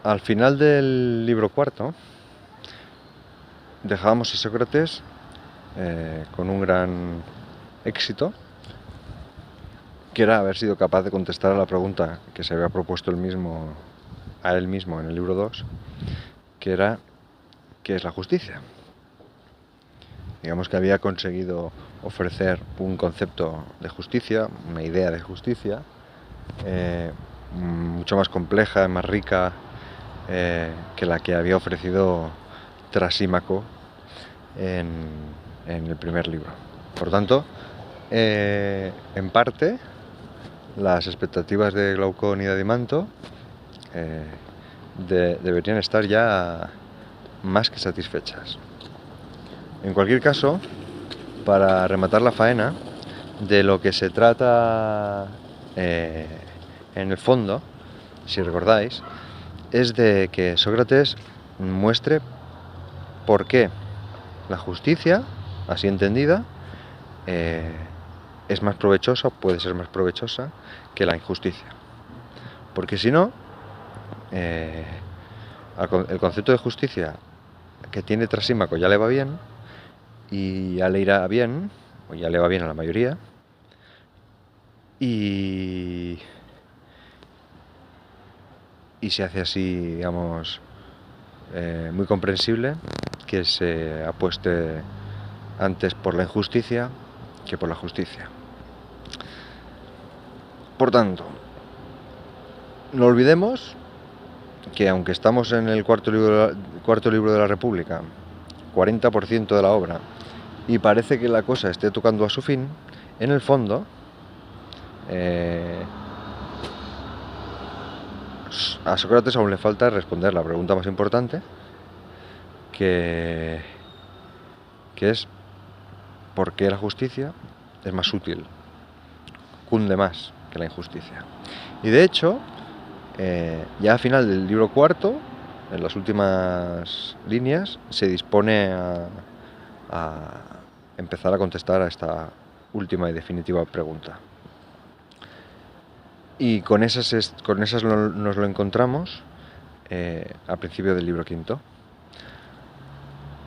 Al final del libro cuarto dejábamos a Sócrates con un gran éxito, que era haber sido capaz de contestar a la pregunta que se había propuesto a él mismo en el libro 2, que era ¿qué es la justicia? Digamos que había conseguido ofrecer un concepto de justicia, una idea de justicia, mucho más compleja, más rica que la que había ofrecido Trasímaco en el primer libro. Por tanto, en parte, las expectativas de Glaucón y de Adimanto deberían estar ya más que satisfechas. En cualquier caso, para rematar la faena, de lo que se trata en el fondo, si recordáis, es de que Sócrates muestre por qué la justicia, así entendida, es más provechosa, puede ser más provechosa que la injusticia. Porque si no, el concepto de justicia que tiene Trasímaco ya le va bien, y ya le irá bien, o ya le va bien a la mayoría, y se hace así, digamos, muy comprensible que se apueste antes por la injusticia que por la justicia. Por tanto, no olvidemos que aunque estamos en el cuarto libro de la República, 40% de la obra, y parece que la cosa esté tocando a su fin, en el fondo a Sócrates aún le falta responder la pregunta más importante, que es ¿por qué la justicia es más útil, cunde más que la injusticia? Y de hecho, ya al final del libro cuarto, en las últimas líneas, se dispone a empezar a contestar a esta última y definitiva pregunta. Y con esas nos lo encontramos al principio del libro quinto.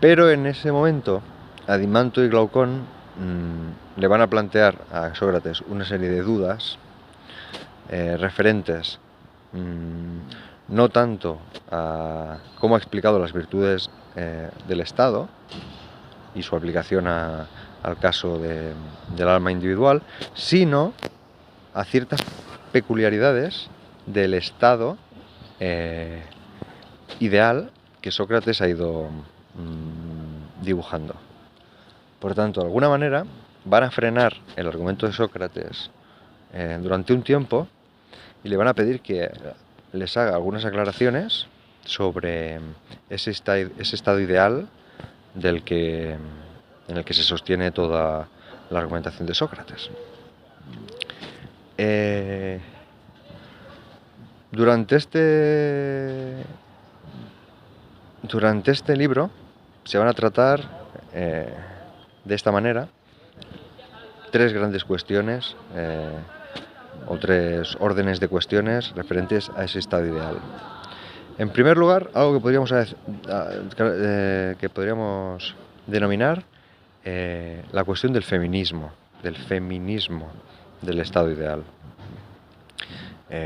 Pero en ese momento, Adimanto y Glaucón le van a plantear a Sócrates una serie de dudas referentes no tanto a cómo ha explicado las virtudes del Estado y su aplicación al caso del alma individual, sino a ciertas peculiaridades del Estado ideal que Sócrates ha ido dibujando. Por tanto, de alguna manera van a frenar el argumento de Sócrates durante un tiempo y le van a pedir que les haga algunas aclaraciones sobre ese estado ideal en el que se sostiene toda la argumentación de Sócrates. Durante este libro se van a tratar de esta manera tres grandes cuestiones o tres órdenes de cuestiones referentes a ese estado ideal. En primer lugar, algo que podríamos denominar la cuestión del feminismo del estado ideal,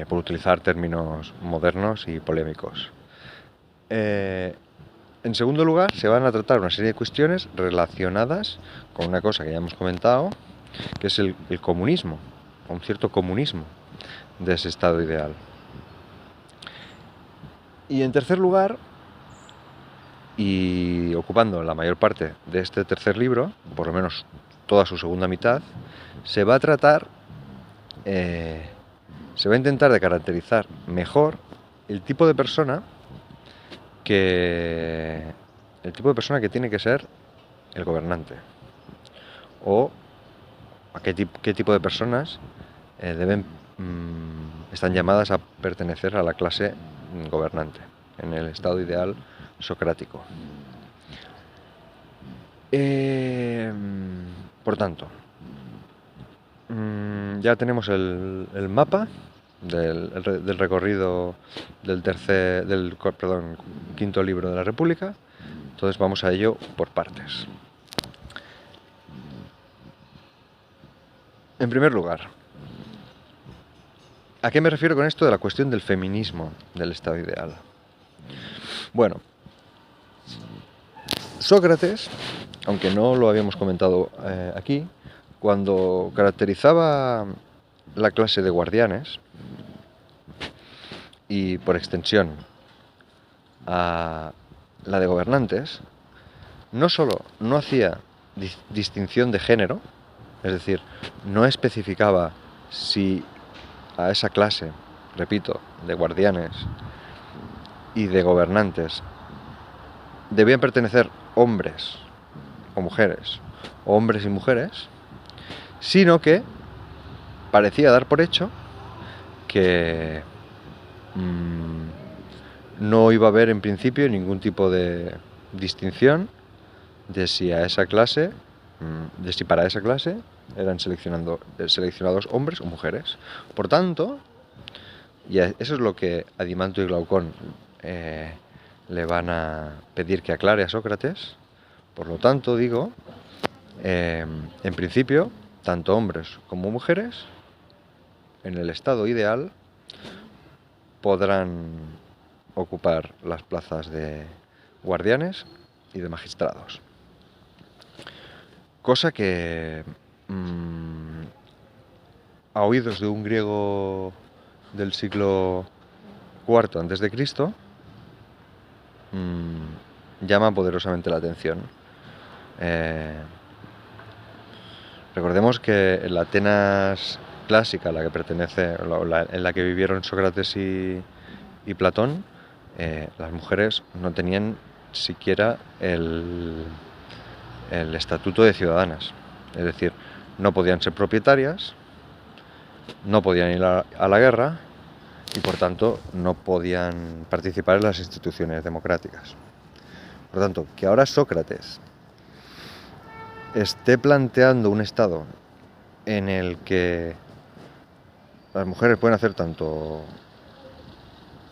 por utilizar términos modernos y polémicos. En segundo lugar, se van a tratar una serie de cuestiones relacionadas con una cosa que ya hemos comentado, que es el comunismo, un cierto comunismo de ese estado ideal. Y en tercer lugar, y ocupando la mayor parte de este tercer libro, por lo menos toda su segunda mitad, se va a tratar, se va a intentar de caracterizar mejor el tipo de persona que tiene que ser el gobernante, o a qué tipo de personas están llamadas a pertenecer a la clase gobernante en el estado ideal socrático. Por tanto, ya tenemos el mapa del recorrido del quinto libro de la República. Entonces vamos a ello por partes. En primer lugar, ¿a qué me refiero con esto de la cuestión del feminismo del estado ideal? Bueno, Sócrates, aunque no lo habíamos comentado aquí, cuando caracterizaba la clase de guardianes y por extensión a la de gobernantes, no solo no hacía distinción de género, es decir, no especificaba si a esa clase, repito, de guardianes y de gobernantes debían pertenecer hombres o mujeres, o hombres y mujeres, sino que parecía dar por hecho que no iba a haber en principio ningún tipo de distinción de si a esa clase, de si para esa clase eran seleccionados hombres o mujeres. Por tanto, y eso es lo que Adimanto y Glaucón le van a pedir que aclare a Sócrates. Por lo tanto, digo, en principio, tanto hombres como mujeres, en el estado ideal, podrán ocupar las plazas de guardianes y de magistrados. Cosa que, a oídos de un griego del siglo IV a.C., llama poderosamente la atención. Recordemos que en la Atenas clásica, a la que pertenece, en la que vivieron Sócrates y Platón, las mujeres no tenían siquiera el estatuto de ciudadanas. Es decir, no podían ser propietarias, no podían ir a la guerra y por tanto no podían participar en las instituciones democráticas. Por tanto, que ahora Sócrates esté planteando un estado en el que las mujeres pueden hacer tanto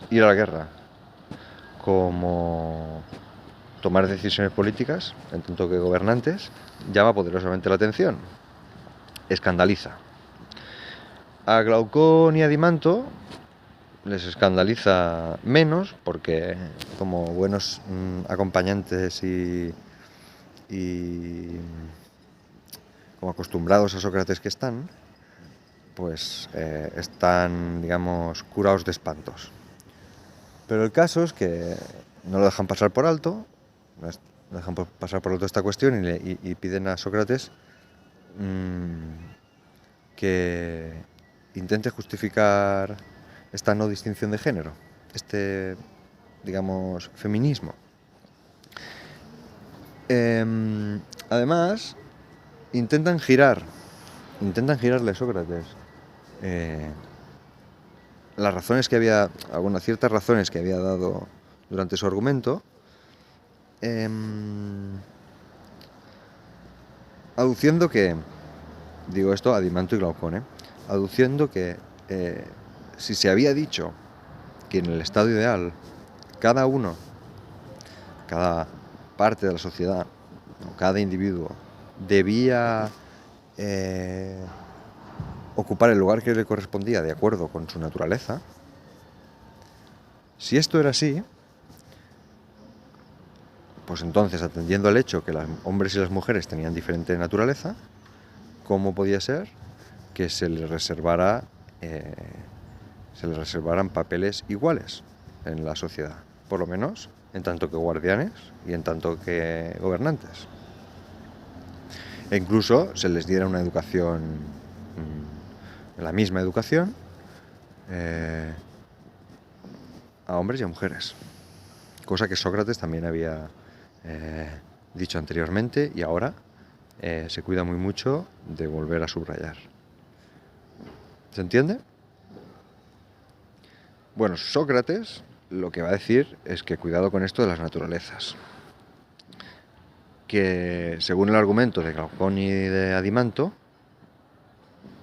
ir a la guerra como tomar decisiones políticas, en tanto que gobernantes, llama poderosamente la atención, escandaliza. A Glaucón y a Adimanto les escandaliza menos porque, como buenos acompañantes y como acostumbrados a Sócrates que están, pues están, digamos, curados de espantos. Pero el caso es que no lo dejan pasar por alto, no dejan pasar por alto esta cuestión y piden a Sócrates que intente justificar esta no distinción de género, este, digamos, feminismo. Además, intentan girarle a Sócrates las razones que había, algunas ciertas razones que había dado durante su argumento, aduciendo que, digo esto a Adimanto y Glaucón, aduciendo que si se había dicho que en el estado ideal cada parte de la sociedad, cada individuo debía ocupar el lugar que le correspondía de acuerdo con su naturaleza, si esto era así, pues entonces, atendiendo al hecho que los hombres y las mujeres tenían diferente naturaleza, ¿cómo podía ser que se les reservaran papeles iguales en la sociedad? Por lo menos en tanto que guardianes y en tanto que gobernantes. E incluso se les diera una educación, la misma educación, a hombres y a mujeres. Cosa que Sócrates también había dicho anteriormente y ahora se cuida muy mucho de volver a subrayar. ¿Se entiende? Bueno, Sócrates lo que va a decir es que cuidado con esto de las naturalezas. Que según el argumento de Glaucón y de Adimanto,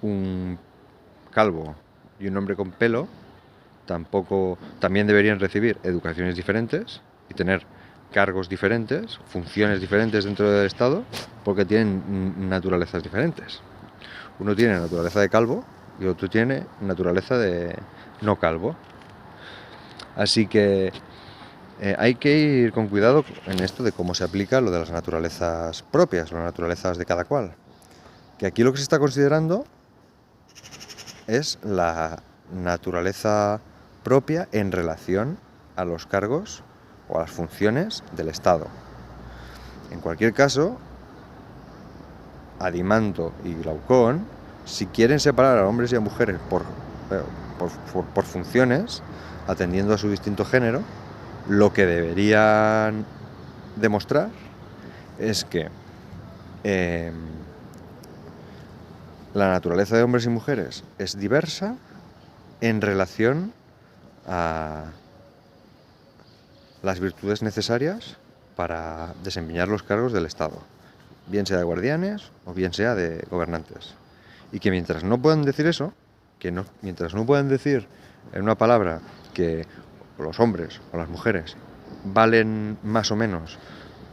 un calvo y un hombre con pelo también deberían recibir educaciones diferentes y tener cargos diferentes, funciones diferentes dentro del Estado, porque tienen naturalezas diferentes. Uno tiene naturaleza de calvo y otro tiene naturaleza de no calvo. Así que hay que ir con cuidado en esto de cómo se aplica lo de las naturalezas propias, las naturalezas de cada cual. Que aquí lo que se está considerando es la naturaleza propia en relación a los cargos o a las funciones del Estado. En cualquier caso, Adimanto y Glaucón, si quieren separar a hombres y a mujeres por funciones, atendiendo a su distinto género, lo que deberían demostrar es que la naturaleza de hombres y mujeres es diversa en relación a las virtudes necesarias para desempeñar los cargos del Estado, bien sea de guardianes o bien sea de gobernantes. Y que mientras no puedan decir eso, mientras no puedan decir en una palabra que los hombres o las mujeres valen más o menos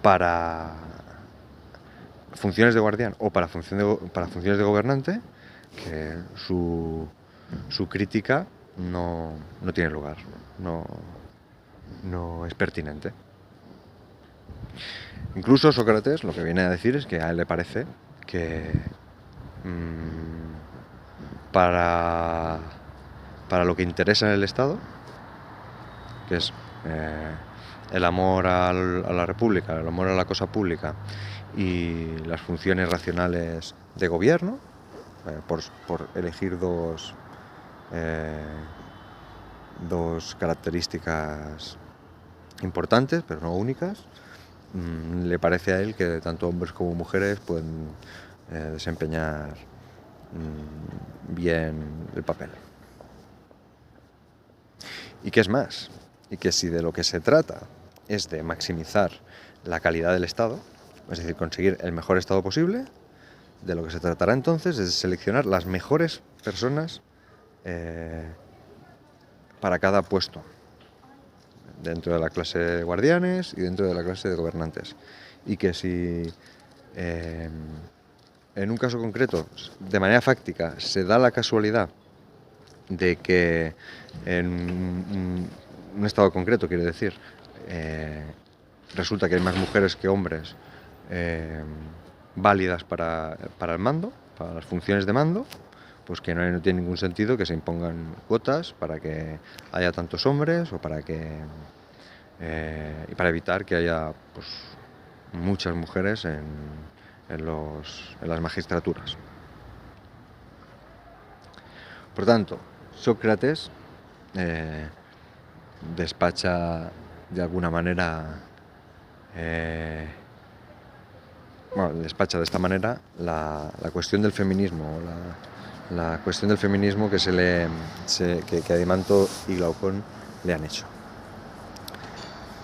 para funciones de guardián o para funciones de gobernante, que su crítica no tiene lugar, no es pertinente. Incluso Sócrates lo que viene a decir es que a él le parece que para lo que interesa en el Estado, que es el amor a la república, el amor a la cosa pública y las funciones racionales de gobierno, por elegir dos características importantes, pero no únicas, le parece a él que tanto hombres como mujeres pueden desempeñar bien el papel. ¿Y qué es más? Y que si de lo que se trata es de maximizar la calidad del Estado, es decir, conseguir el mejor Estado posible, de lo que se tratará entonces es de seleccionar las mejores personas para cada puesto, dentro de la clase de guardianes y dentro de la clase de gobernantes. Y que si en un caso concreto, de manera fáctica, se da la casualidad de que en un estado concreto, quiere decir, resulta que hay más mujeres que hombres válidas para el mando, para las funciones de mando, pues que no tiene ningún sentido que se impongan cuotas para que haya tantos hombres o y para evitar que haya pues muchas mujeres en las magistraturas. Por tanto, Sócrates despacha de alguna manera, despacha de esta manera la cuestión del feminismo, la cuestión del feminismo que Adimanto y Glaucón le han hecho.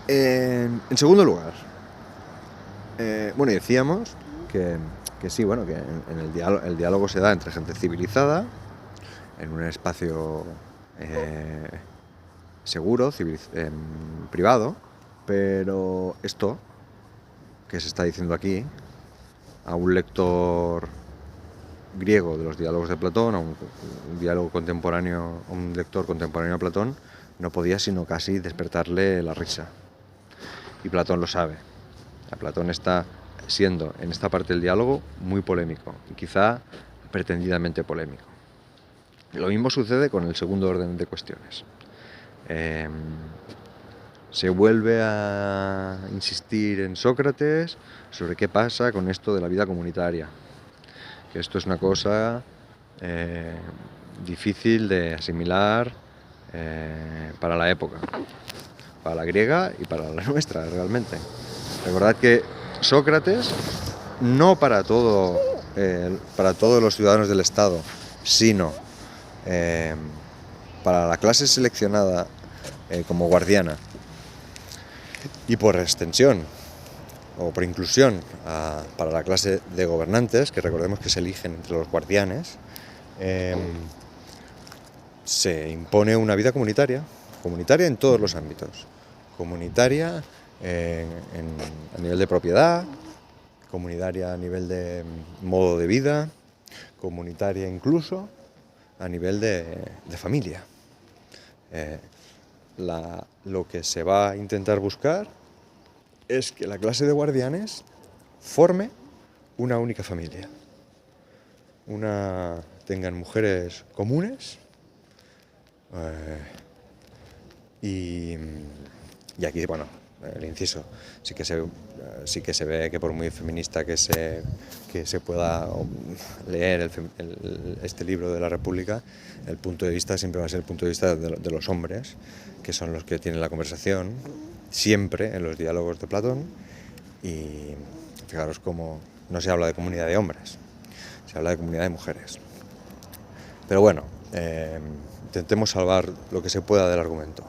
En segundo lugar, decíamos que sí, que en el diálogo se da entre gente civilizada, en un espacio seguro, privado, pero esto que se está diciendo aquí, a un lector griego de los diálogos de Platón, a un lector contemporáneo a Platón, no podía sino casi despertarle la risa. Y Platón lo sabe. Platón está siendo en esta parte del diálogo muy polémico, y quizá pretendidamente polémico. Lo mismo sucede con el segundo orden de cuestiones. Se vuelve a insistir en Sócrates sobre qué pasa con esto de la vida comunitaria, que esto es una cosa difícil de asimilar para la época, para la griega y para la nuestra realmente. Recordad que Sócrates, no para todos los ciudadanos del Estado, sino para la clase seleccionada como guardiana y por extensión o por inclusión para la clase de gobernantes, que recordemos que se eligen entre los guardianes, se impone una vida comunitaria en todos los ámbitos, comunitaria a nivel de propiedad, comunitaria a nivel de modo de vida, comunitaria incluso a nivel de familia. Lo que se va a intentar buscar es que la clase de guardianes forme una única familia. Tengan mujeres comunes y aquí, bueno, el inciso, sí que se ve que por muy feminista que se pueda leer este libro de la República, el punto de vista siempre va a ser el punto de vista de los hombres, que son los que tienen la conversación, siempre en los diálogos de Platón, y fijaros cómo no se habla de comunidad de hombres, se habla de comunidad de mujeres. Pero bueno, intentemos salvar lo que se pueda del argumento.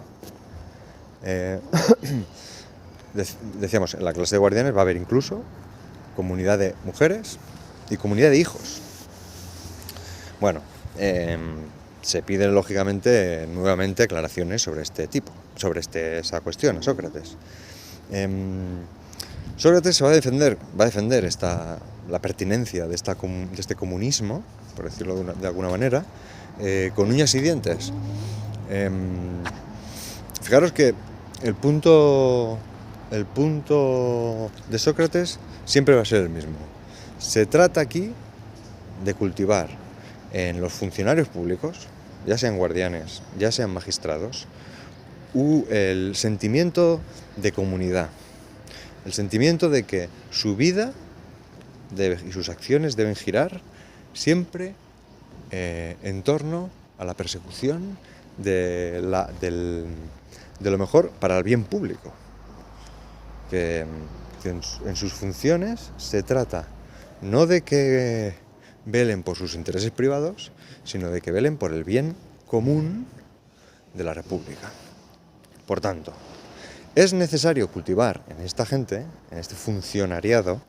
Decíamos, en la clase de guardianes va a haber incluso comunidad de mujeres y comunidad de hijos. Bueno, se piden lógicamente nuevamente aclaraciones sobre esa cuestión a Sócrates. Sócrates va a defender la pertinencia de este comunismo, por decirlo de alguna manera, con uñas y dientes. Fijaros que el punto de Sócrates siempre va a ser el mismo. Se trata aquí de cultivar en los funcionarios públicos, ya sean guardianes, ya sean magistrados, el sentimiento de comunidad, el sentimiento de que su vida y sus acciones deben girar siempre en torno a la persecución de lo mejor para el bien público. Que en sus funciones se trata no de que velen por sus intereses privados, sino de que velen por el bien común de la República. Por tanto, es necesario cultivar en esta gente, en este funcionariado,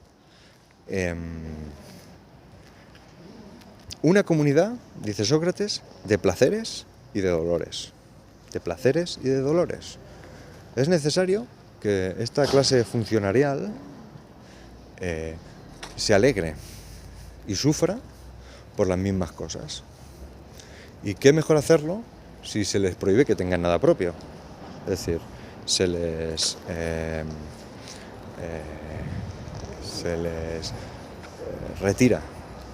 una comunidad, dice Sócrates, de placeres y de dolores. De placeres y de dolores. Es necesario que esta clase funcionarial se alegre y sufra por las mismas cosas. ¿Y qué mejor hacerlo si se les prohíbe que tengan nada propio? Es decir, se les retira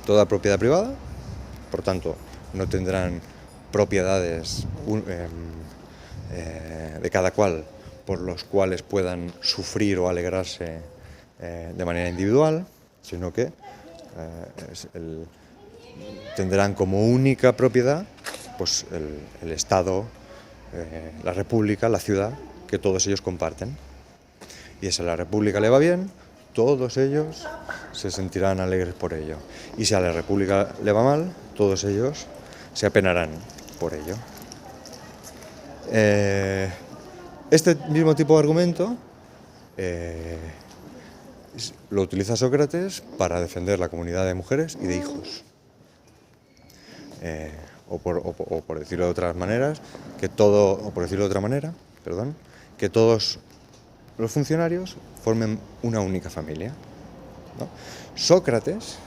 toda propiedad privada, por tanto no tendrán propiedades de cada cual por los cuales puedan sufrir o alegrarse de manera individual, sino que tendrán como única propiedad pues el Estado, la República, la ciudad, que todos ellos comparten. Y si a la República le va bien, todos ellos se sentirán alegres por ello. Y si a la República le va mal, todos ellos se apenarán por ello. Este mismo tipo de argumento lo utiliza Sócrates para defender la comunidad de mujeres y de hijos. O por decirlo de otras maneras, que todos los funcionarios formen una única familia, ¿no? Sócrates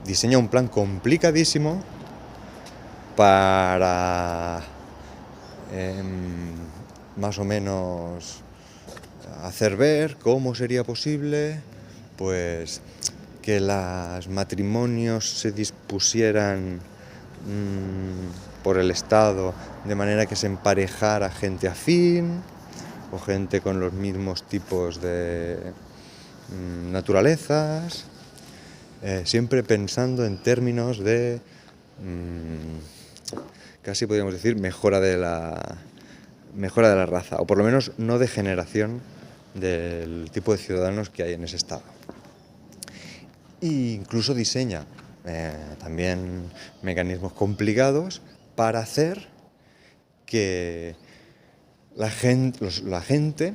diseña un plan complicadísimo para más o menos hacer ver cómo sería posible pues que los matrimonios se dispusieran por el Estado de manera que se emparejara gente afín o gente con los mismos tipos de naturalezas, siempre pensando en términos de casi podríamos decir mejora de la raza, o por lo menos no degeneración del tipo de ciudadanos que hay en ese Estado. E incluso diseña también mecanismos complicados para hacer que la gente,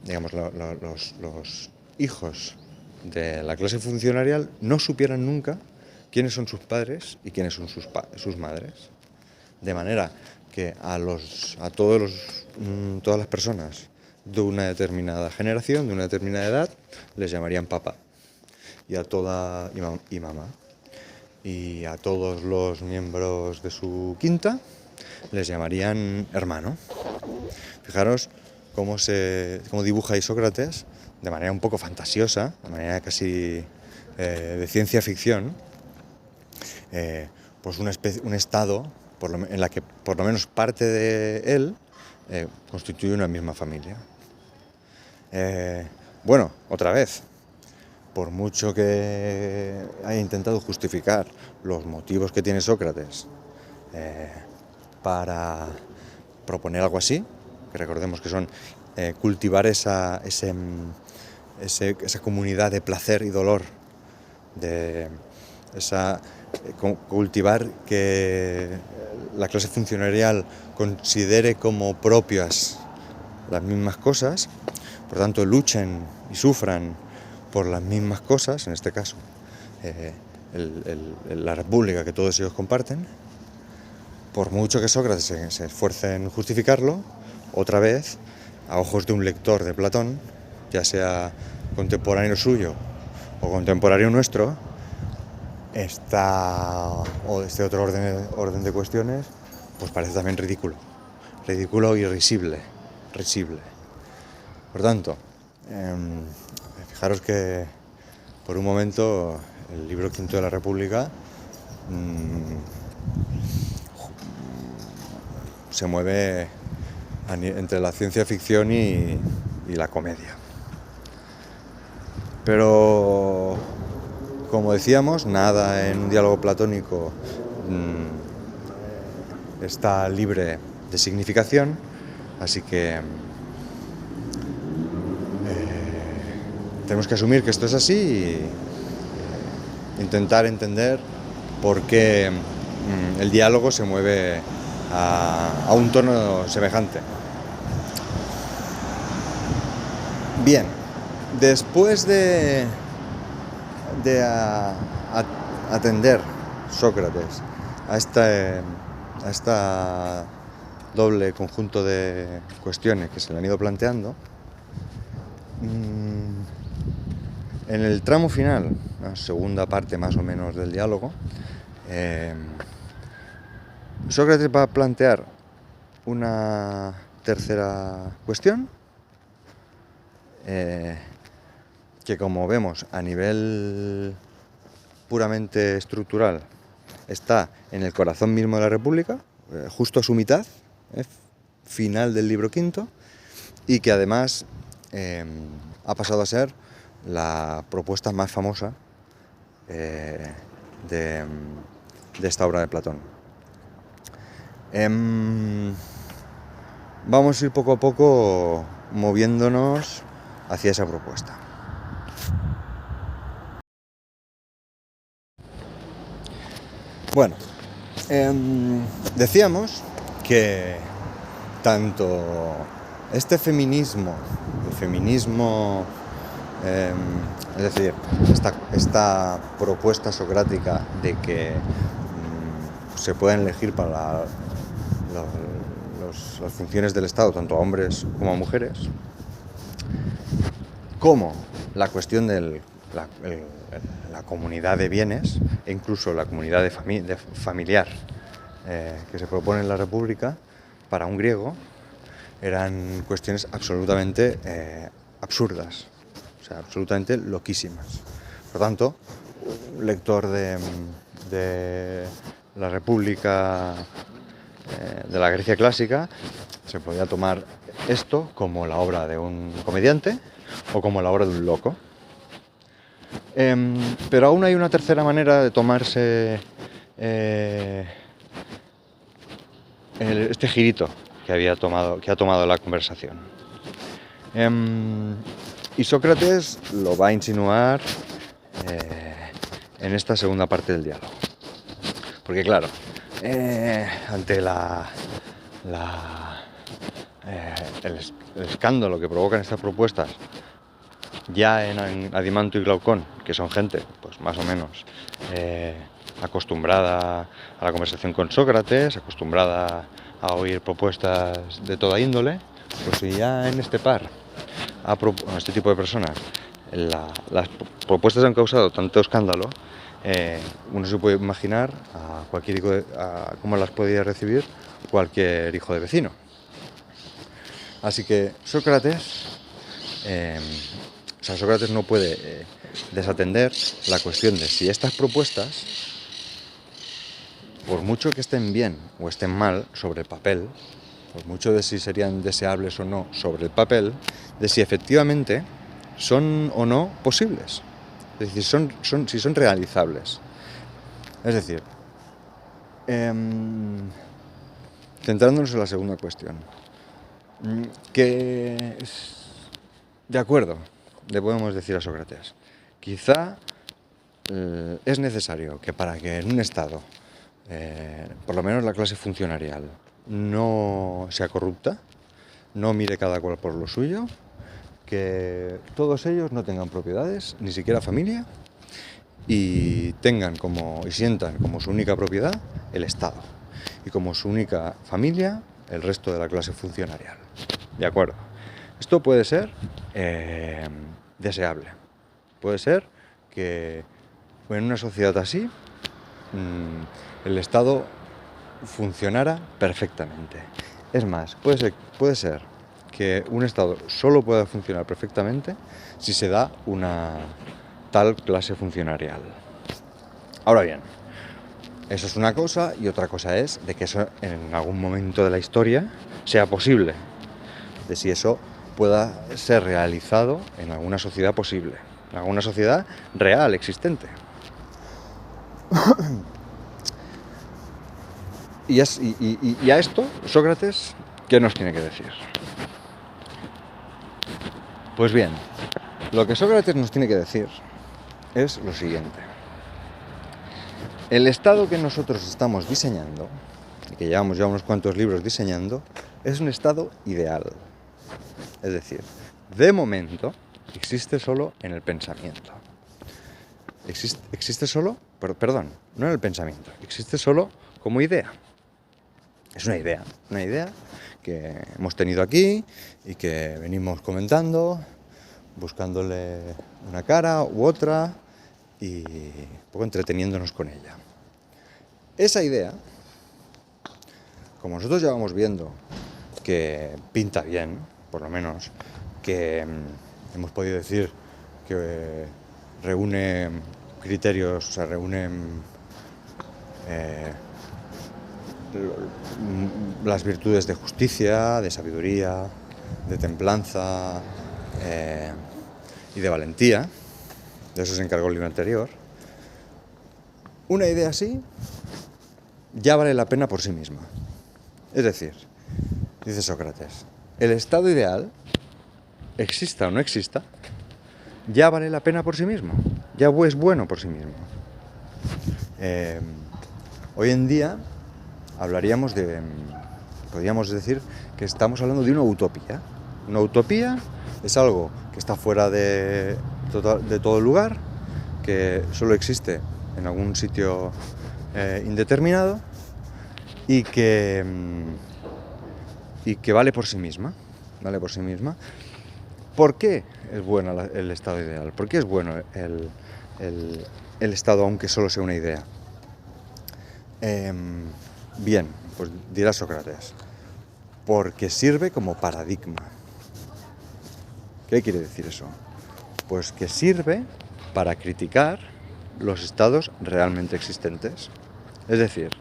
digamos, los hijos de la clase funcionarial no supieran nunca quiénes son sus padres y quiénes son sus madres. de manera que todas las personas de una determinada generación, de una determinada edad, les llamarían papá, y mamá. Y a todos los miembros de su quinta les llamarían hermano. Fijaros cómo dibuja ahí Sócrates de manera un poco fantasiosa, de manera casi de ciencia ficción, pues un estado en la que por lo menos parte de él constituye una misma familia. Bueno, otra vez, por mucho que haya intentado justificar los motivos que tiene Sócrates para proponer algo así, que recordemos que son cultivar esa comunidad de placer y dolor, cultivar que la clase funcionarial considere como propias las mismas cosas, por tanto luchen y sufran por las mismas cosas, en este caso la república que todos ellos comparten. Por mucho que Sócrates se esfuerce en justificarlo, otra vez, a ojos de un lector de Platón, ya sea contemporáneo suyo o contemporáneo nuestro, o este otro orden de cuestiones, pues parece también ridículo y risible. Por tanto, fijaros que por un momento el libro quinto de la República se mueve entre la ciencia ficción y la comedia. Pero, como decíamos, nada en un diálogo platónico está libre de significación, así que tenemos que asumir que esto es así y intentar entender por qué el diálogo se mueve a un tono semejante. Bien, después de atender Sócrates a esta doble conjunto de cuestiones que se le han ido planteando, en el tramo final, la segunda parte más o menos del diálogo, Sócrates va a plantear una tercera cuestión que, como vemos, a nivel puramente estructural está en el corazón mismo de la República, justo a su mitad, final del libro quinto, y que además ha pasado a ser la propuesta más famosa de esta obra de Platón. Vamos a ir poco a poco moviéndonos hacia esa propuesta. Bueno, decíamos que tanto este feminismo, es decir, esta propuesta socrática de que se pueden elegir para las funciones del Estado tanto a hombres como a mujeres, como la cuestión de la comunidad de bienes e incluso la comunidad familiar que se propone en la República, para un griego eran cuestiones absolutamente absurdas, o sea, absolutamente loquísimas. Por tanto, un lector de la República de la Grecia clásica se podía tomar esto como la obra de un comediante o como la obra de un loco. Pero aún hay una tercera manera de tomarse este girito que ha tomado la conversación. Y Sócrates lo va a insinuar en esta segunda parte del diálogo. Porque claro, ante el escándalo que provocan estas propuestas, ya en Adimanto y Glaucón, que son gente, pues más o menos acostumbrada a la conversación con Sócrates, acostumbrada a oír propuestas de toda índole, pues si ya en este par, a este tipo de personas, las propuestas han causado tanto escándalo, uno se puede imaginar a cualquier cómo las podía recibir cualquier hijo de vecino. Así que Sócrates no puede desatender la cuestión de si estas propuestas, por mucho que estén bien o estén mal sobre el papel, por mucho de si serían deseables o no sobre el papel, de si efectivamente son o no posibles, es decir, si son realizables. Es decir, centrándonos en la segunda cuestión, que de acuerdo, le podemos decir a Sócrates, quizá es necesario que para que en un Estado, por lo menos la clase funcionarial, no sea corrupta, no mire cada cual por lo suyo, que todos ellos no tengan propiedades, ni siquiera familia, y sientan como su única propiedad el Estado, y como su única familia el resto de la clase funcionarial. De acuerdo. Esto puede ser deseable. Puede ser que en una sociedad así el Estado funcionara perfectamente. Es más, puede ser que un Estado solo pueda funcionar perfectamente si se da una tal clase funcionarial. Ahora bien, eso es una cosa, y otra cosa es de que eso en algún momento de la historia sea posible, de si eso pueda ser realizado en alguna sociedad posible, en alguna sociedad real, existente. Y a esto, Sócrates, ¿qué nos tiene que decir? Pues bien, lo que Sócrates nos tiene que decir es lo siguiente. El Estado que nosotros estamos diseñando, y que llevamos ya unos cuantos libros diseñando, es un Estado ideal. Es decir, de momento existe solo en el pensamiento. Existe solo, perdón, no en el pensamiento, existe solo como idea. Es una idea que hemos tenido aquí y que venimos comentando, buscándole una cara u otra y un poco entreteniéndonos con ella. Esa idea, como nosotros ya vamos viendo que pinta bien, por lo menos, que hemos podido decir que reúne criterios, o sea, reúne las virtudes de justicia, de sabiduría, de templanza y de valentía. De eso se encargó el libro anterior. Una idea así ya vale la pena por sí misma. Es decir, dice Sócrates, el estado ideal, exista o no exista, ya vale la pena por sí mismo, ya es bueno por sí mismo. Hoy en día podríamos decir que estamos hablando de una utopía. Una utopía es algo que está fuera de todo lugar, que solo existe en algún sitio indeterminado y que vale por sí misma. Vale por sí misma. ¿Por qué es bueno el estado ideal? ¿Por qué es bueno el estado aunque solo sea una idea? Bien, pues dirá Sócrates, porque sirve como paradigma. ¿Qué quiere decir eso? Pues que sirve para criticar los estados realmente existentes. Es decir,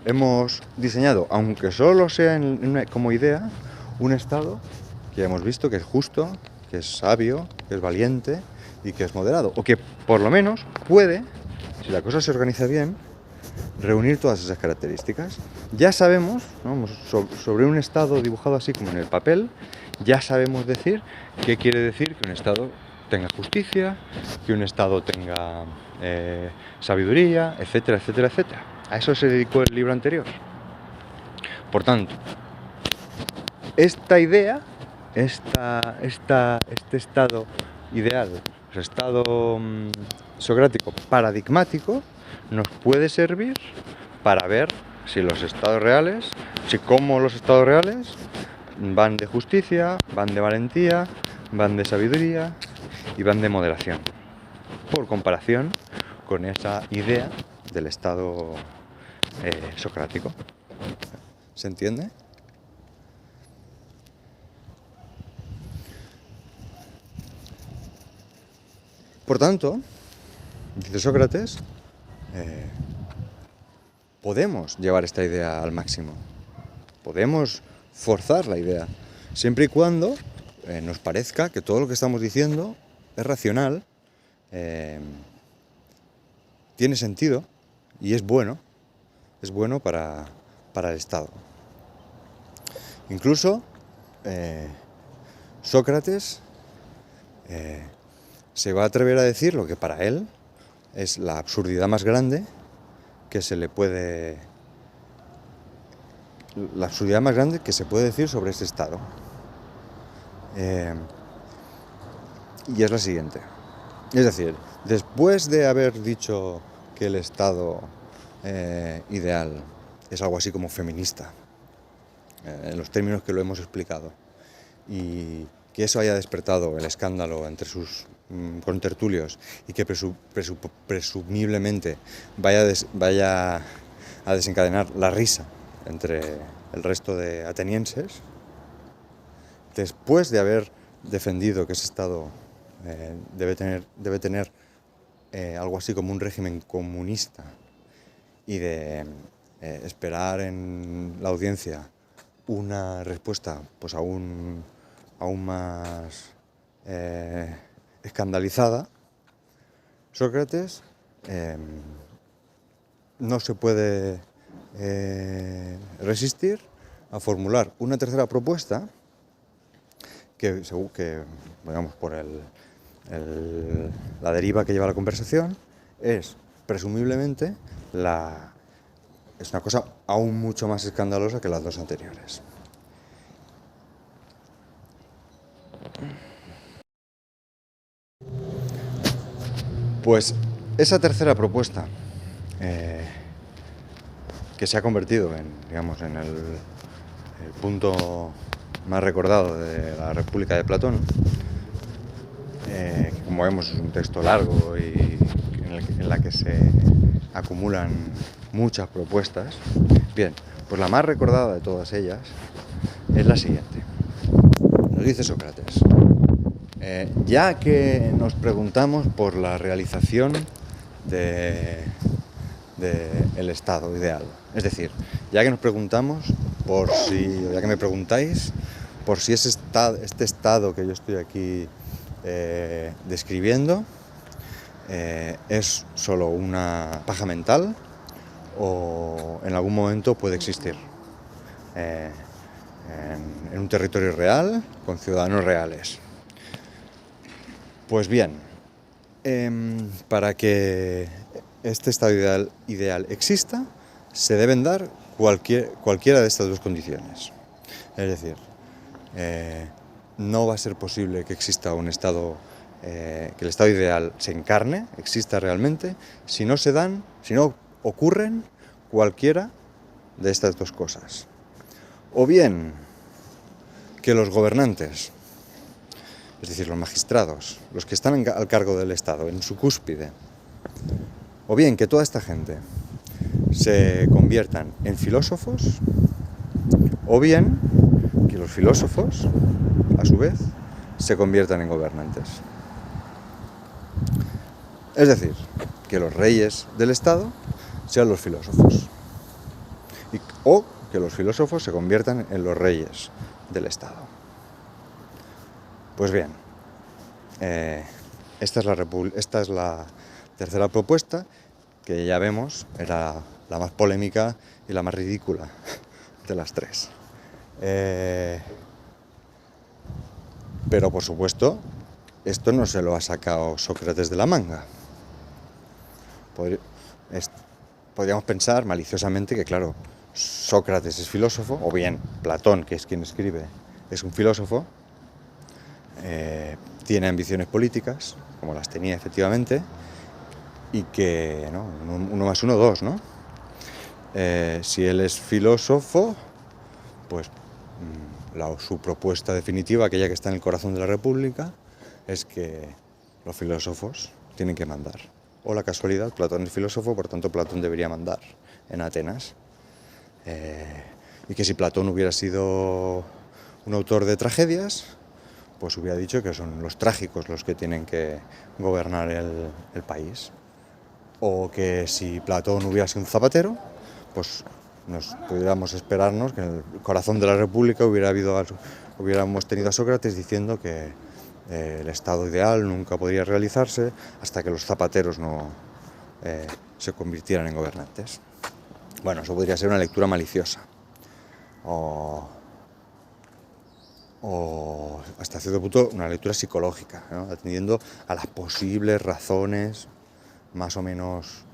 hemos diseñado, aunque solo sea como idea, un estado que hemos visto que es justo, que es sabio, que es valiente y que es moderado. O que por lo menos puede, si la cosa se organiza bien, reunir todas esas características. Ya sabemos, ¿no? Sobre un estado dibujado así como en el papel, ya sabemos decir qué quiere decir que un estado tenga justicia, que un estado tenga sabiduría, etcétera, etcétera, etcétera. A eso se dedicó el libro anterior. Por tanto, esta idea, este estado ideal, el estado socrático paradigmático, nos puede servir para ver si los estados reales, si cómo los estados reales van de justicia, van de valentía, van de sabiduría y van de moderación, por comparación con esa idea del estado socrático. ¿Se entiende? Por tanto, dice Sócrates, podemos llevar esta idea al máximo, podemos forzar la idea, siempre y cuando nos parezca que todo lo que estamos diciendo es racional, tiene sentido y es bueno para el Estado. Incluso Sócrates se va a atrever a decir lo que para él es la absurdidad más grande que se puede decir sobre este Estado. Y es la siguiente. Es decir, después de haber dicho que el Estado ideal es algo así como feminista, en los términos que lo hemos explicado, y que eso haya despertado el escándalo entre sus contertulios y que presumiblemente vaya a desencadenar la risa entre el resto de atenienses, después de haber defendido que ese Estado debe tener algo así como un régimen comunista y de esperar en la audiencia una respuesta pues aún más escandalizada, Sócrates no se puede resistir a formular una tercera propuesta que digamos, por la deriva que lleva la conversación, es presumiblemente es una cosa aún mucho más escandalosa que las dos anteriores. Pues esa tercera propuesta, que se ha convertido en el punto más recordado de la República de Platón, que como vemos es un texto largo y en la que se acumulan muchas propuestas. Bien, pues la más recordada de todas ellas es la siguiente. Nos dice Sócrates: ya que nos preguntamos por la realización del estado ideal, es decir, ya que nos preguntamos ya que me preguntáis por si este estado que yo estoy aquí describiendo es solo una paja mental o en algún momento puede existir en un territorio real con ciudadanos reales. Pues bien, para que este estado ideal exista, se deben dar cualquiera de estas dos condiciones. Es decir, no va a ser posible que exista un estado, que el estado ideal se encarne, exista realmente, si no ocurren cualquiera de estas dos cosas. O bien que los gobernantes, es decir, los magistrados, los que están al cargo del Estado, en su cúspide, o bien que toda esta gente se conviertan en filósofos, o bien que los filósofos, a su vez, se conviertan en gobernantes. Es decir, que los reyes del Estado sean los filósofos, o que los filósofos se conviertan en los reyes del Estado. Pues bien, esta es la tercera propuesta, que ya vemos era la más polémica y la más ridícula de las tres. Pero por supuesto, esto no se lo ha sacado Sócrates de la manga. Podríamos pensar maliciosamente que, claro, Sócrates es filósofo, o bien Platón, que es quien escribe, es un filósofo, tiene ambiciones políticas, como las tenía efectivamente, y que, ¿no? Uno más uno, dos, ¿no? Si él es filósofo, pues su propuesta definitiva, aquella que está en el corazón de la República, es que los filósofos tienen que mandar. O la casualidad, Platón es filósofo, por tanto Platón debería mandar en Atenas. Y que si Platón hubiera sido un autor de tragedias, pues hubiera dicho que son los trágicos los que tienen que gobernar el país. O que si Platón hubiera sido un zapatero, pues nos pudiéramos esperarnos que en el corazón de la República hubiéramos tenido a Sócrates diciendo que el estado ideal nunca podría realizarse hasta que los zapateros no se convirtieran en gobernantes. Bueno, eso podría ser una lectura maliciosa o hasta cierto punto una lectura psicológica, ¿no? Atendiendo a las posibles razones más o menos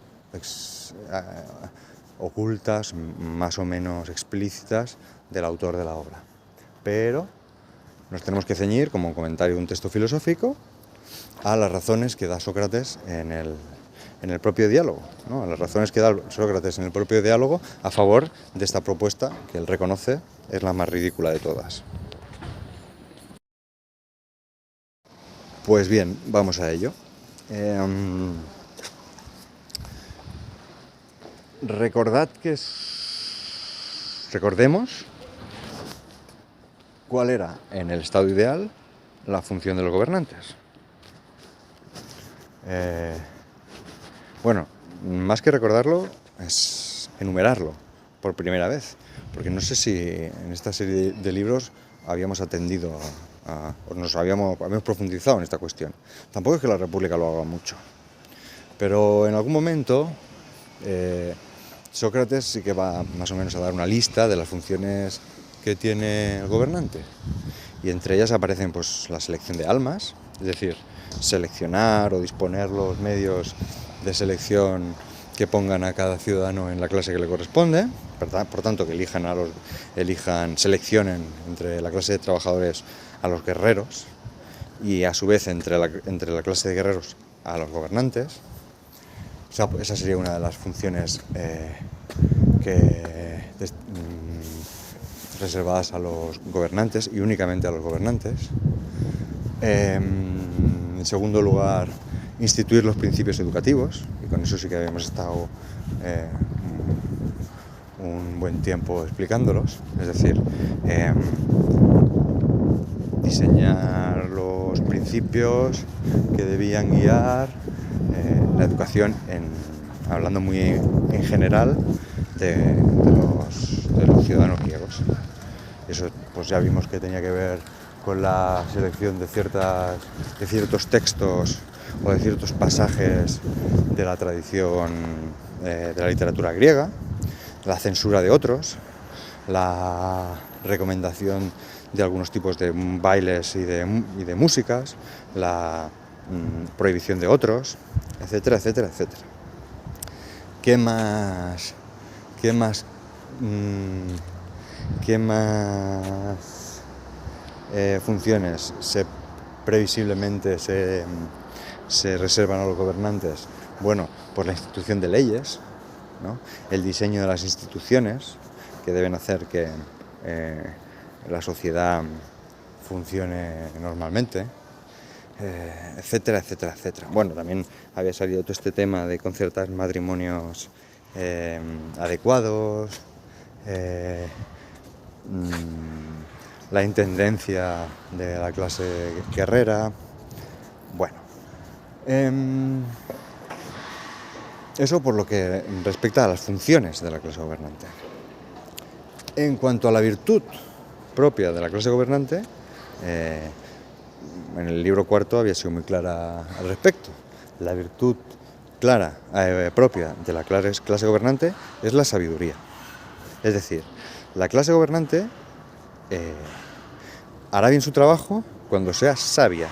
ocultas, más o menos explícitas del autor de la obra. Pero nos tenemos que ceñir, como un comentario de un texto filosófico, a las razones que da Sócrates en el propio diálogo, ¿no? A las razones que da Sócrates en el propio diálogo a favor de esta propuesta que él reconoce es la más ridícula de todas. Pues bien, vamos a ello. Recordemos cuál era en el estado ideal la función de los gobernantes. Bueno, más que recordarlo, es enumerarlo por primera vez, porque no sé si en esta serie de libros habíamos atendido o nos habíamos profundizado en esta cuestión. Tampoco es que la República lo haga mucho, pero en algún momento Sócrates sí que va más o menos a dar una lista de las funciones que tiene el gobernante, y entre ellas aparecen pues la selección de almas, es decir, seleccionar o disponer los medios de selección que pongan a cada ciudadano en la clase que le corresponde, por tanto que seleccionen entre la clase de trabajadores a los guerreros y a su vez entre la clase de guerreros a los gobernantes. Esa sería una de las funciones reservadas a los gobernantes y únicamente a los gobernantes. En segundo lugar, instituir los principios educativos, y con eso sí que habíamos estado un buen tiempo explicándolos, es decir, diseñar los principios que debían guiar la educación, hablando muy en general de los ciudadanos griegos. Eso pues ya vimos que tenía que ver con la selección de ciertos textos o de ciertos pasajes de la tradición de la literatura griega, la censura de otros, la recomendación de algunos tipos de bailes y de músicas, la prohibición de otros, etcétera, etcétera, etcétera. ¿Qué más funciones previsiblemente se reservan a los gobernantes? Bueno, pues la institución de leyes, ¿no? El diseño de las instituciones que deben hacer que la sociedad funcione normalmente, etcétera, etcétera, etcétera. Bueno, también había salido todo este tema de concertar matrimonios adecuados, la intendencia de la clase guerrera. Bueno, eso por lo que respecta a las funciones de la clase gobernante. En cuanto a la virtud propia de la clase gobernante, en el libro cuarto había sido muy clara al respecto. La virtud propia de la clase gobernante es la sabiduría. Es decir, la clase gobernante hará bien su trabajo cuando sea sabia.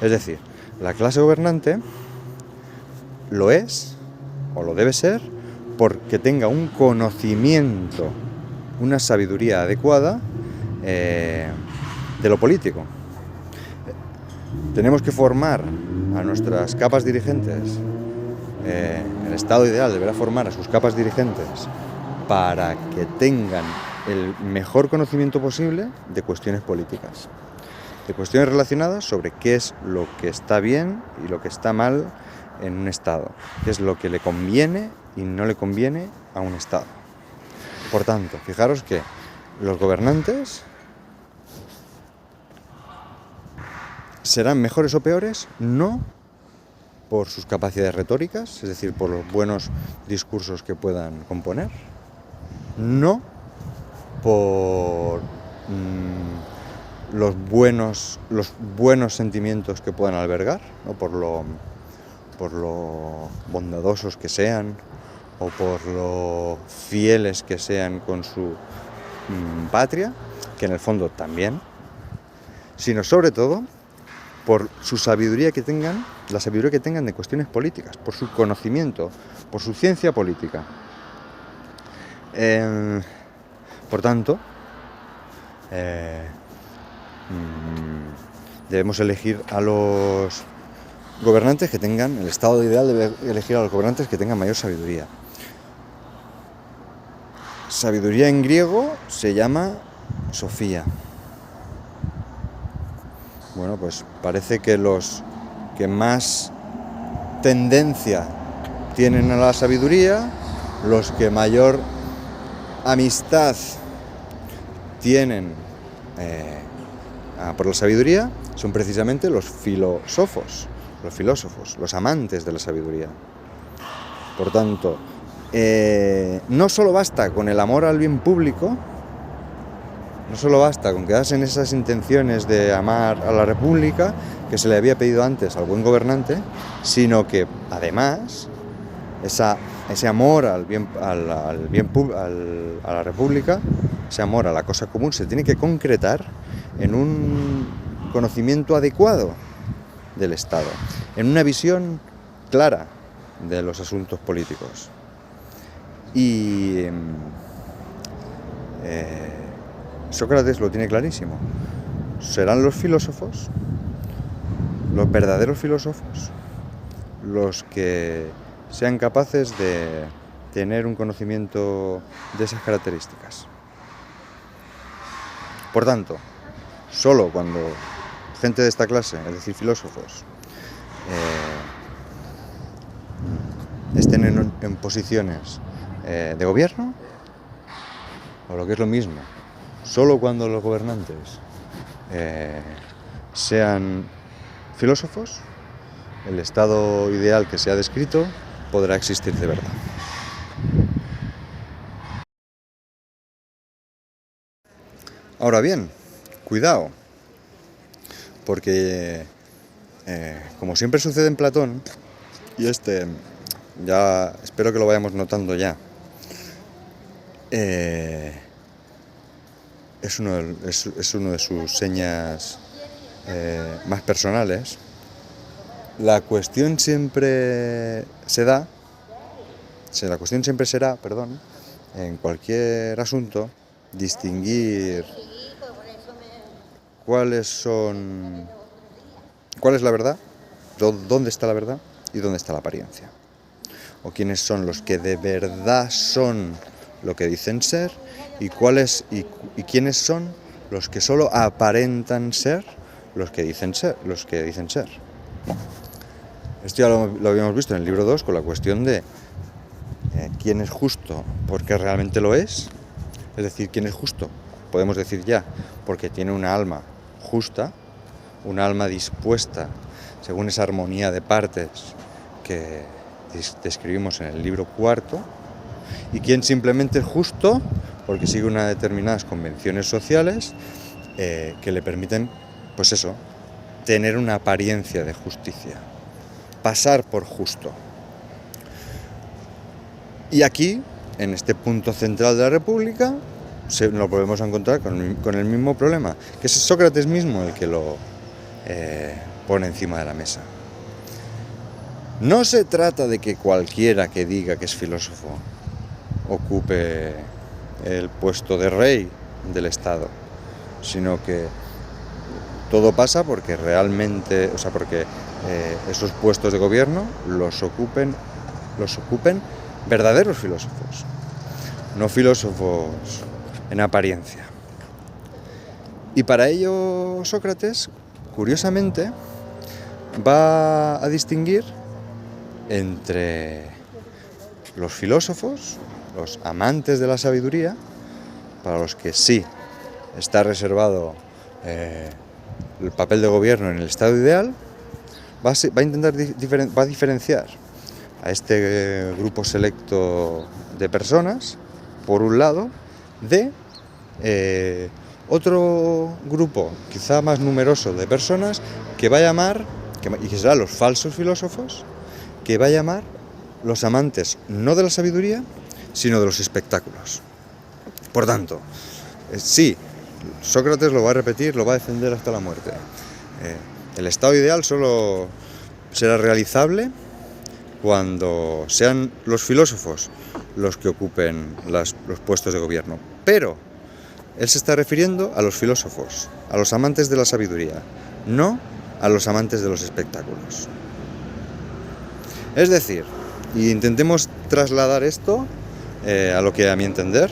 Es decir, la clase gobernante lo es, o lo debe ser, porque tenga un conocimiento, una sabiduría adecuada de lo político. Tenemos que formar a nuestras capas dirigentes el Estado ideal deberá formar a sus capas dirigentes para que tengan el mejor conocimiento posible de cuestiones políticas, de cuestiones relacionadas sobre qué es lo que está bien y lo que está mal en un Estado, qué es lo que le conviene y no le conviene a un Estado. Por tanto, fijaros que los gobernantes serán mejores o peores no por sus capacidades retóricas, es decir, por los buenos discursos que puedan componer, no por los buenos sentimientos que puedan albergar, o por lo bondadosos que sean, o por lo fieles que sean con su patria, que en el fondo también, sino sobre todo por su sabiduría que tengan, la sabiduría que tengan de cuestiones políticas, por su conocimiento, por su ciencia política. Por tanto, debemos elegir a los gobernantes que tengan, el Estado ideal debe elegir a los gobernantes que tengan mayor sabiduría. Sabiduría en griego se llama Sofía. Bueno, pues parece que los que más tendencia tienen a la sabiduría, los que mayor amistad tienen por la sabiduría, son precisamente los filósofos, los amantes de la sabiduría. Por tanto, no solo basta con el amor al bien público, no solo basta con quedarse en esas intenciones de amar a la República que se le había pedido antes al buen gobernante, sino que además ese amor a la República, ese amor a la cosa común, se tiene que concretar en un conocimiento adecuado del Estado, en una visión clara de los asuntos políticos. Y Sócrates lo tiene clarísimo. Serán los filósofos, los verdaderos filósofos, los que sean capaces de tener un conocimiento de esas características. Por tanto, solo cuando gente de esta clase, es decir, filósofos, estén en posiciones de gobierno, o lo que es lo mismo, solo cuando los gobernantes sean filósofos, el estado ideal que se ha descrito podrá existir de verdad. Ahora bien, cuidado, porque como siempre sucede en Platón, y ya espero que lo vayamos notando ya, es uno de sus señas más personales. La cuestión siempre será, en cualquier asunto, distinguir cuál es la verdad, dónde está la verdad y dónde está la apariencia. O quiénes son los que de verdad son lo que dicen ser y quiénes son los que solo aparentan ser los que dicen ser. Esto ya lo habíamos visto en el libro 2 con la cuestión de quién es justo porque realmente lo es decir, quién es justo, podemos decir ya, porque tiene una alma justa, un alma dispuesta según esa armonía de partes que describimos en el libro 4, y quién simplemente es justo porque sigue unas determinadas convenciones sociales que le permiten, pues eso, tener una apariencia de justicia, pasar por justo. Y aquí, en este punto central de la República, nos volvemos a encontrar con el mismo problema, que es Sócrates mismo el que lo pone encima de la mesa. No se trata de que cualquiera que diga que es filósofo ocupe el puesto de rey del Estado, sino que todo pasa porque realmente, porque esos puestos de gobierno los ocupen los ocupen verdaderos filósofos, no filósofos en apariencia. Y para ello Sócrates, curiosamente, va a distinguir entre los filósofos, los amantes de la sabiduría, para los que sí está reservado el papel de gobierno en el estado ideal, va a intentar diferenciar a este grupo selecto de personas, por un lado, de otro grupo quizá más numeroso de personas que va a llamar, y que serán los falsos filósofos, que va a llamar los amantes no de la sabiduría, sino de los espectáculos. Por tanto, sí, Sócrates lo va a repetir, lo va a defender hasta la muerte. El estado ideal solo será realizable cuando sean los filósofos los que ocupen los puestos de gobierno. Pero él se está refiriendo a los filósofos, a los amantes de la sabiduría, no a los amantes de los espectáculos. Es decir, intentemos trasladar esto a lo que a mi entender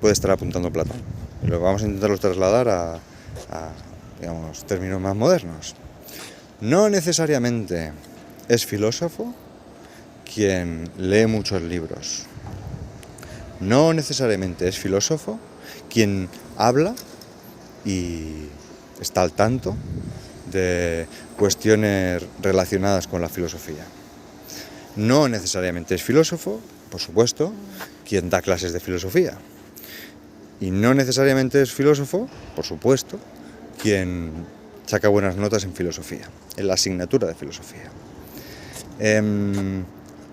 puede estar apuntando Platón. Y lo vamos a intentarlo trasladar a digamos, términos más modernos. No necesariamente es filósofo quien lee muchos libros. No necesariamente es filósofo quien habla y está al tanto de cuestiones relacionadas con la filosofía. No necesariamente es filósofo, por supuesto, quien da clases de filosofía. Y no necesariamente es filósofo, por supuesto, quien saca buenas notas en filosofía, en la asignatura de filosofía.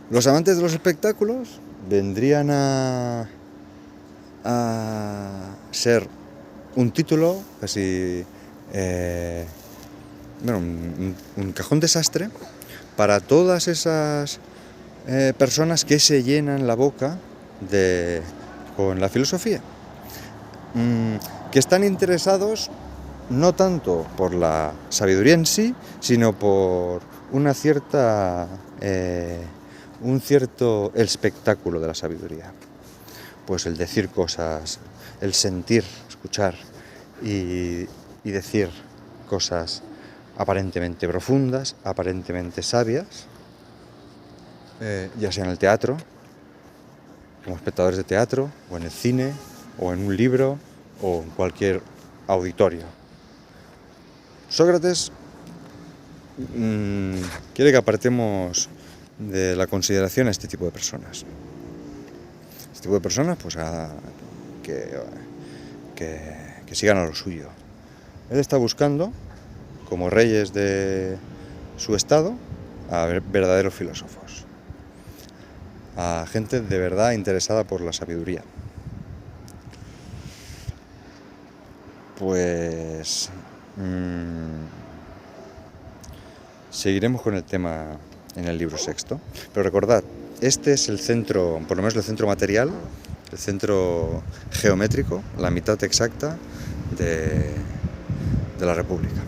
Los amantes de los espectáculos vendrían a ser un título casi, un cajón desastre para todas esas personas que se llenan la boca con la filosofía, que están interesados no tanto por la sabiduría en sí, sino por un cierto espectáculo de la sabiduría. Pues el decir cosas, el sentir, escuchar y decir cosas aparentemente profundas, aparentemente sabias, ya sea en el teatro, como espectadores de teatro, o en el cine, o en un libro, o en cualquier auditorio. Sócrates quiere que apartemos de la consideración a este tipo de personas. Este tipo de personas, pues, que sigan a lo suyo. Él está buscando, como reyes de su estado, a verdaderos filósofos, a gente de verdad interesada por la sabiduría. Pues seguiremos con el tema en el libro sexto, pero recordad, este es el centro, por lo menos el centro material, el centro geométrico, la mitad exacta de la República.